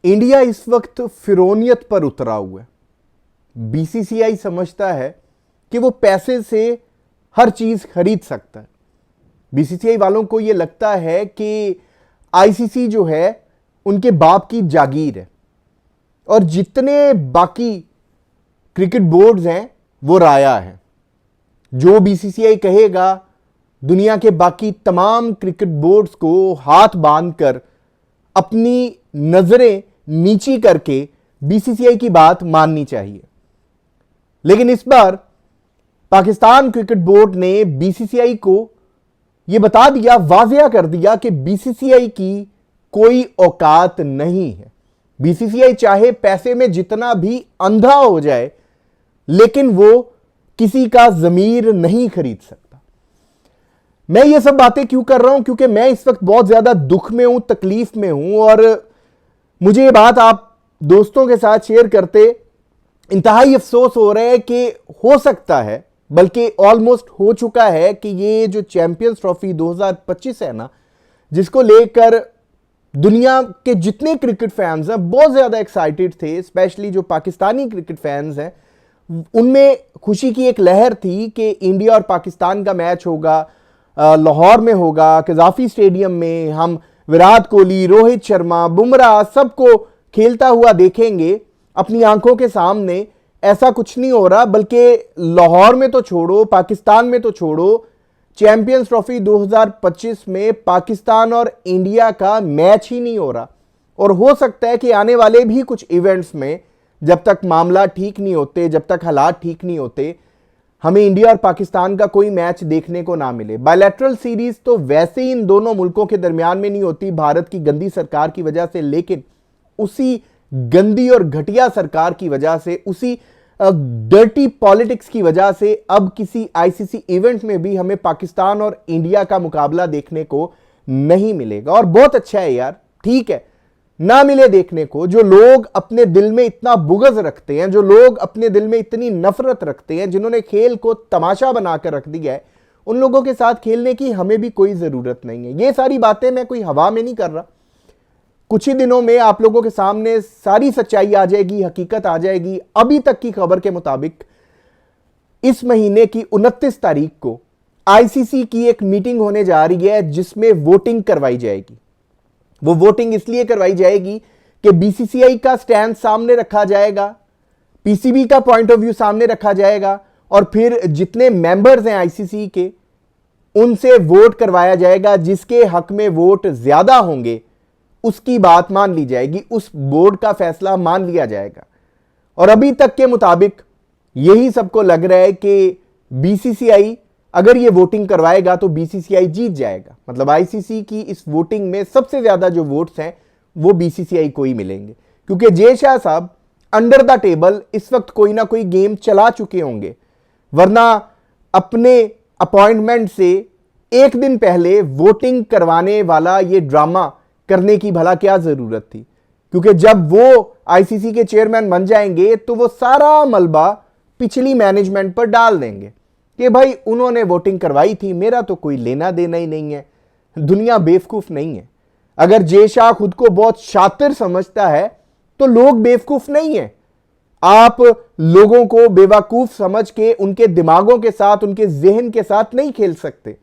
India इस वक्त फिरौनियत पर उतरा हुआ है। बीसीसीआई समझता है कि वो पैसे से हर चीज खरीद सकता है। बीसीसीआई वालों को यह लगता है कि आईसीसी जो है उनके बाप की जागीर है और जितने बाकी क्रिकेट बोर्ड्स हैं वो राया है। जो बीसीसीआई कहेगा दुनिया के बाकी तमाम क्रिकेट बोर्ड्स को हाथ बांधकर अपनी नजरें नीची करके बीसीसीआई की बात माननी चाहिए। लेकिन इस बार पाकिस्तान क्रिकेट बोर्ड ने बीसीसीआई को यह बता दिया, वाजिया कर दिया कि बीसीसीआई की कोई औकात नहीं है। बीसीसीआई चाहे पैसे में जितना भी अंधा हो जाए लेकिन वो किसी का जमीर नहीं खरीद सकता। मैं ये सब बातें क्यों कर रहा हूं? क्योंकि मैं इस वक्त बहुत ज्यादा दुख में हूं, तकलीफ में हूं और मुझे ये बात आप दोस्तों के साथ शेयर करते इंतहाई अफसोस हो रहा है कि हो सकता है, बल्कि ऑलमोस्ट हो चुका है कि ये जो चैंपियंस ट्रॉफी 2025 है ना, जिसको लेकर दुनिया के जितने क्रिकेट फैंस हैं बहुत ज्यादा एक्साइटेड थे, स्पेशली जो पाकिस्तानी क्रिकेट फैंस हैं, उनमें खुशी की एक लहर थी कि इंडिया और पाकिस्तान का मैच होगा, लाहौर में होगा, कजाफी स्टेडियम में। हम विराट कोहली, रोहित शर्मा, बुमराह सबको खेलता हुआ देखेंगे अपनी आंखों के सामने। ऐसा कुछ नहीं हो रहा, बल्कि लाहौर में तो छोड़ो, पाकिस्तान में तो छोड़ो, चैंपियंस ट्रॉफी 2025 में पाकिस्तान और इंडिया का मैच ही नहीं हो रहा। और हो सकता है कि आने वाले भी कुछ इवेंट्स में जब तक मामला ठीक नहीं होते, जब तक हालात ठीक नहीं होते, हमें इंडिया और पाकिस्तान का कोई मैच देखने को ना मिले। बायलैटरल सीरीज तो वैसे ही इन दोनों मुल्कों के दरमियान में नहीं होती भारत की गंदी सरकार की वजह से, लेकिन उसी गंदी और घटिया सरकार की वजह से, उसी डर्टी पॉलिटिक्स की वजह से अब किसी आईसीसी इवेंट में भी हमें पाकिस्तान और इंडिया का मुकाबला देखने को नहीं मिलेगा। और बहुत अच्छा है यार, ठीक है ना मिले देखने को। जो लोग अपने दिल में इतना बुग़्ज़ रखते हैं, जो लोग अपने दिल में इतनी नफरत रखते हैं, जिन्होंने खेल को तमाशा बनाकर रख दिया है, उन लोगों के साथ खेलने की हमें भी कोई जरूरत नहीं है। ये सारी बातें मैं कोई हवा में नहीं कर रहा। कुछ ही दिनों में आप लोगों के सामने सारी सच्चाई आ जाएगी, हकीकत आ जाएगी। अभी तक की खबर के मुताबिक इस महीने की 29 तारीख को आईसीसी की एक मीटिंग होने जा रही है जिसमें वोटिंग करवाई जाएगी। वो वोटिंग इसलिए करवाई जाएगी कि बीसीसीआई का स्टैंड सामने रखा जाएगा, पीसीबी का पॉइंट ऑफ व्यू सामने रखा जाएगा और फिर जितने मेंबर्स हैं आईसीसी के उनसे वोट करवाया जाएगा। जिसके हक में वोट ज्यादा होंगे उसकी बात मान ली जाएगी, उस बोर्ड का फैसला मान लिया जाएगा। और अभी तक के मुताबिक यही सबको लग रहा है कि बीसीसीआई अगर ये वोटिंग करवाएगा तो बीसीसीआई जीत जाएगा। मतलब आईसीसी की इस वोटिंग में सबसे ज्यादा जो वोट्स हैं वो बीसीसीआई को ही मिलेंगे, क्योंकि जय शाह साहब अंडर द टेबल इस वक्त कोई ना कोई गेम चला चुके होंगे, वरना अपने अपॉइंटमेंट से एक दिन पहले वोटिंग करवाने वाला ये ड्रामा करने की भला क्या जरूरत थी? क्योंकि जब वो आईसीसी के चेयरमैन बन जाएंगे तो वो सारा मलबा पिछली मैनेजमेंट पर डाल देंगे कि भाई उन्होंने वोटिंग करवाई थी, मेरा तो कोई लेना देना ही नहीं है। दुनिया बेवकूफ नहीं है। अगर जय शाह खुद को बहुत शातिर समझता है तो लोग बेवकूफ नहीं है। आप लोगों को बेवकूफ समझ के उनके दिमागों के साथ, उनके जहन के साथ नहीं खेल सकते।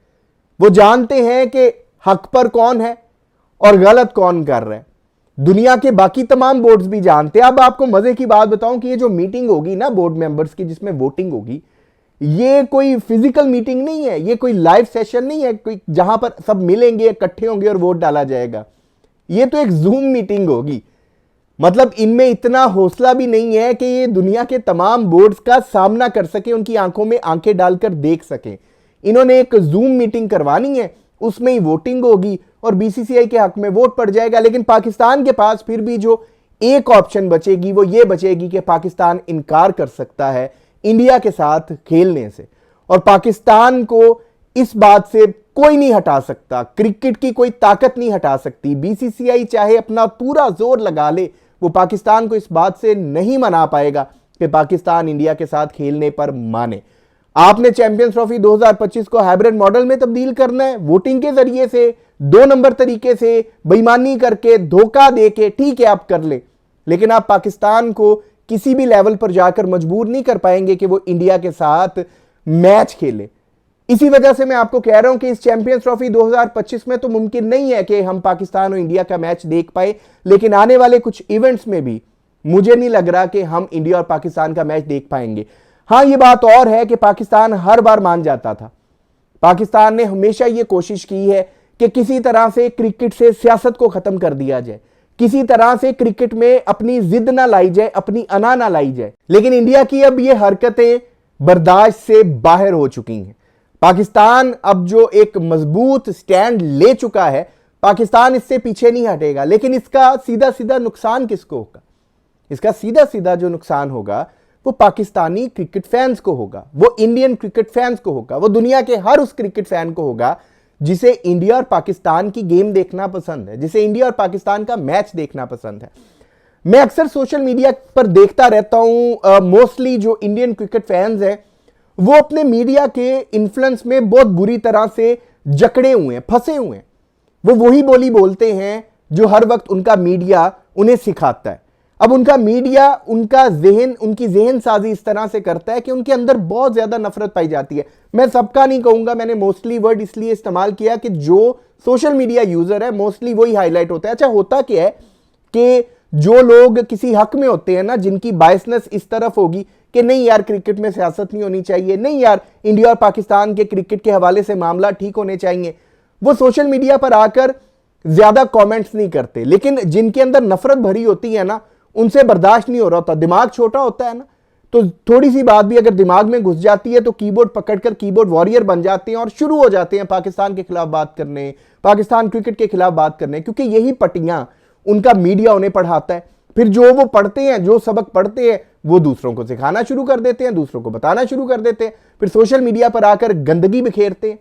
वो जानते हैं कि हक पर कौन है और गलत कौन कर रहा है। दुनिया के बाकी तमाम बोर्ड्स भी जानते हैं। अब आपको मजे की बात बताऊं कि ये जो मीटिंग होगी ना बोर्ड मेंबर्स की, जिसमें वोटिंग होगी, ये कोई फिजिकल मीटिंग नहीं है, ये कोई लाइव सेशन नहीं है कोई जहां पर सब मिलेंगे, इकट्ठे होंगे और वोट डाला जाएगा। ये तो एक जूम मीटिंग होगी। मतलब इनमें इतना हौसला भी नहीं है कि ये दुनिया के तमाम बोर्ड्स का सामना कर सके, उनकी आंखों में आंखें डालकर देख सके। इन्होंने एक जूम मीटिंग करवानी है, उसमें ही वोटिंग होगी और बीसीसीआई के हक में वोट पड़ जाएगा। लेकिन पाकिस्तान के पास फिर भी जो एक ऑप्शन बचेगी वो ये बचेगी कि पाकिस्तान इनकार कर सकता है इंडिया के साथ खेलने से, और पाकिस्तान को इस बात से कोई नहीं हटा सकता, क्रिकेट की कोई ताकत नहीं हटा सकती। बीसीसीआई चाहे अपना पूरा जोर लगा ले, वो पाकिस्तान को इस बात से नहीं मना पाएगा कि पाकिस्तान इंडिया के साथ खेलने पर माने। आपने चैंपियंस ट्रॉफी 2025 को हाइब्रिड मॉडल में तब्दील करना है, वोटिंग के जरिए से, 2 नंबर तरीके से, बेईमानी करके, धोखा देके, ठीक है आप कर ले, लेकिन आप पाकिस्तान को किसी भी लेवल पर जाकर मजबूर नहीं कर पाएंगे कि वो इंडिया के साथ मैच खेले। इसी वजह से मैं आपको कह रहा हूं कि इस चैंपियंस ट्रॉफी 2025 में तो मुमकिन नहीं है कि हम पाकिस्तान और इंडिया का मैच देख पाए, लेकिन आने वाले कुछ इवेंट्स में भी मुझे नहीं लग रहा कि हम इंडिया और पाकिस्तान का मैच देख पाएंगे। हां, यह बात और है कि पाकिस्तान हर बार मान जाता था। पाकिस्तान ने हमेशा यह कोशिश की है कि किसी तरह से क्रिकेट से सियासत को खत्म कर दिया जाए, किसी तरह से क्रिकेट में अपनी जिद ना लाई जाए, अपनी अना ना लाई जाए। लेकिन इंडिया की अब ये हरकतें बर्दाश्त से बाहर हो चुकी हैं। पाकिस्तान अब जो एक मजबूत स्टैंड ले चुका है, पाकिस्तान इससे पीछे नहीं हटेगा। लेकिन इसका सीधा सीधा नुकसान किसको होगा? इसका सीधा सीधा जो नुकसान होगा वो पाकिस्तानी क्रिकेट फैंस को होगा, वो इंडियन क्रिकेट फैंस को होगा, वो दुनिया के हर उस क्रिकेट फैन को होगा जिसे इंडिया और पाकिस्तान की गेम देखना पसंद है, जिसे इंडिया और पाकिस्तान का मैच देखना पसंद है। मैं अक्सर सोशल मीडिया पर देखता रहता हूं, मोस्टली जो इंडियन क्रिकेट फैंस हैं वो अपने मीडिया के इन्फ्लुएंस में बहुत बुरी तरह से जकड़े हुए हैं, फंसे हुए हैं। वो वही बोली बोलते हैं जो हर वक्त उनका मीडिया उन्हें सिखाता है। अब उनका मीडिया उनकी जहन साजी इस तरह से करता है कि उनके अंदर बहुत ज्यादा नफरत पाई जाती है। मैं सबका नहीं कहूंगा, मैंने मोस्टली वर्ड इसलिए इस्तेमाल किया कि जो सोशल मीडिया यूजर है मोस्टली वही हाईलाइट होता है। अच्छा, होता क्या है कि जो लोग किसी हक में होते हैं ना, जिनकी बायसनेस इस तरफ होगी कि नहीं यार क्रिकेट में सियासत नहीं होनी चाहिए, नहीं यार इंडिया और पाकिस्तान के क्रिकेट के हवाले से मामला ठीक होने चाहिए, वो सोशल मीडिया पर आकर ज्यादा कमेंट्स नहीं करते। लेकिन जिनके अंदर नफरत भरी होती है ना, उनसे बर्दाश्त नहीं हो रहा होता। दिमाग छोटा होता है ना, तो थोड़ी सी बात भी अगर दिमाग में घुस जाती है तो कीबोर्ड पकड़कर कीबोर्ड वॉरियर बन जाते हैं और शुरू हो जाते हैं पाकिस्तान के खिलाफ बात करने, पाकिस्तान क्रिकेट के खिलाफ बात करने, क्योंकि यही पट्टियां उनका मीडिया उन्हें पढ़ाता है। फिर जो वो पढ़ते हैं, जो सबक पढ़ते हैं, वो दूसरों को सिखाना शुरू कर देते हैं, दूसरों को बताना शुरू कर देते हैं, फिर सोशल मीडिया पर आकर गंदगी बिखेरते हैं।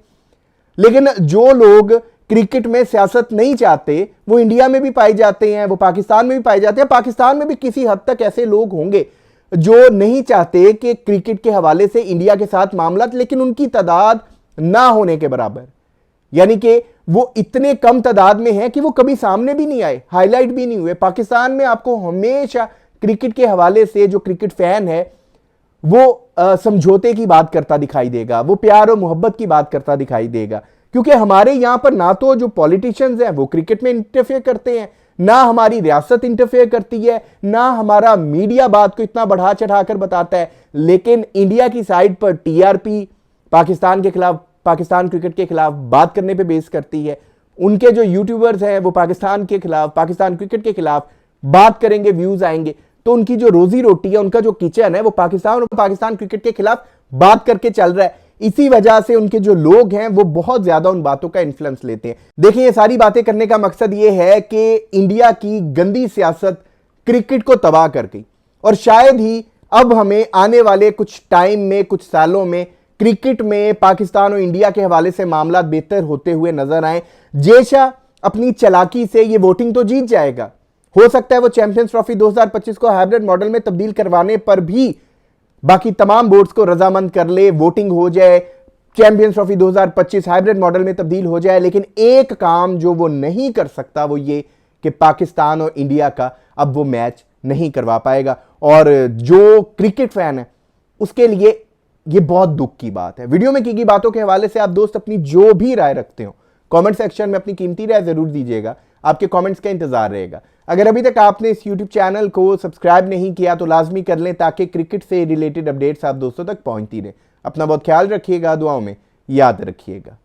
लेकिन जो लोग क्रिकेट में सियासत नहीं चाहते वो इंडिया में भी पाए जाते हैं, वो पाकिस्तान में भी पाए जाते हैं। पाकिस्तान में भी किसी हद तक ऐसे लोग होंगे जो नहीं चाहते कि क्रिकेट के हवाले से इंडिया के साथ मामला, लेकिन उनकी तादाद ना होने के बराबर, यानी कि वो इतने कम तादाद में है कि वो कभी सामने भी नहीं आए, हाईलाइट भी नहीं हुए। पाकिस्तान में आपको हमेशा क्रिकेट के हवाले से जो क्रिकेट फैन है वो समझौते की बात करता दिखाई देगा, वो प्यार और मोहब्बत की बात करता दिखाई देगा। क्योंकि हमारे यहां पर ना तो जो पॉलिटिशियंस हैं वो क्रिकेट में इंटरफेयर करते हैं, ना हमारी रियासत इंटरफेयर करती है, ना हमारा मीडिया बात को इतना बढ़ा चढ़ाकर बताता है। लेकिन इंडिया की साइड पर टीआरपी पाकिस्तान के खिलाफ, पाकिस्तान क्रिकेट के खिलाफ बात करने पे बेस करती है। उनके जो यूट्यूबर्स हैं वो पाकिस्तान के खिलाफ, पाकिस्तान क्रिकेट के खिलाफ बात करेंगे, व्यूज आएंगे, तो उनकी जो रोजी रोटी है, उनका जो किचन है, वो पाकिस्तान क्रिकेट के खिलाफ बात करके चल रहा है। इसी वजह से उनके जो लोग हैं वो बहुत ज्यादा उन बातों का इन्फ्लुएंस लेते हैं। देखिए, ये सारी बातें करने का मकसद ये है कि इंडिया की गंदी सियासत क्रिकेट को तबाह कर गई, और शायद ही अब हमें आने वाले कुछ टाइम में, कुछ सालों में क्रिकेट में पाकिस्तान और इंडिया के हवाले से मामला बेहतर होते हुए नजर आए। जयशाह अपनी चालाकी से ये वोटिंग तो जीत जाएगा, हो सकता है वो चैंपियंस ट्रॉफी 2025 को हाइब्रिड मॉडल में तब्दील करवाने पर भी बाकी तमाम बोर्ड्स को रजामंद कर ले, वोटिंग हो जाए, चैंपियंस ट्रॉफी 2025 हाइब्रिड मॉडल में तब्दील हो जाए। लेकिन एक काम जो वो नहीं कर सकता वो ये कि पाकिस्तान और इंडिया का अब वो मैच नहीं करवा पाएगा, और जो क्रिकेट फैन है उसके लिए ये बहुत दुख की बात है। वीडियो में की गई बातों के हवाले से आप दोस्त अपनी जो भी राय रखते हो कमेंट सेक्शन में अपनी कीमती राय जरूर दीजिएगा। आपके कमेंट्स का इंतजार रहेगा। अगर अभी तक आपने इस YouTube चैनल को सब्सक्राइब नहीं किया तो लाजमी कर लें, ताकि क्रिकेट से रिलेटेड अपडेट्स आप दोस्तों तक पहुंचती रहे। अपना बहुत ख्याल रखिएगा, दुआओं में याद रखिएगा।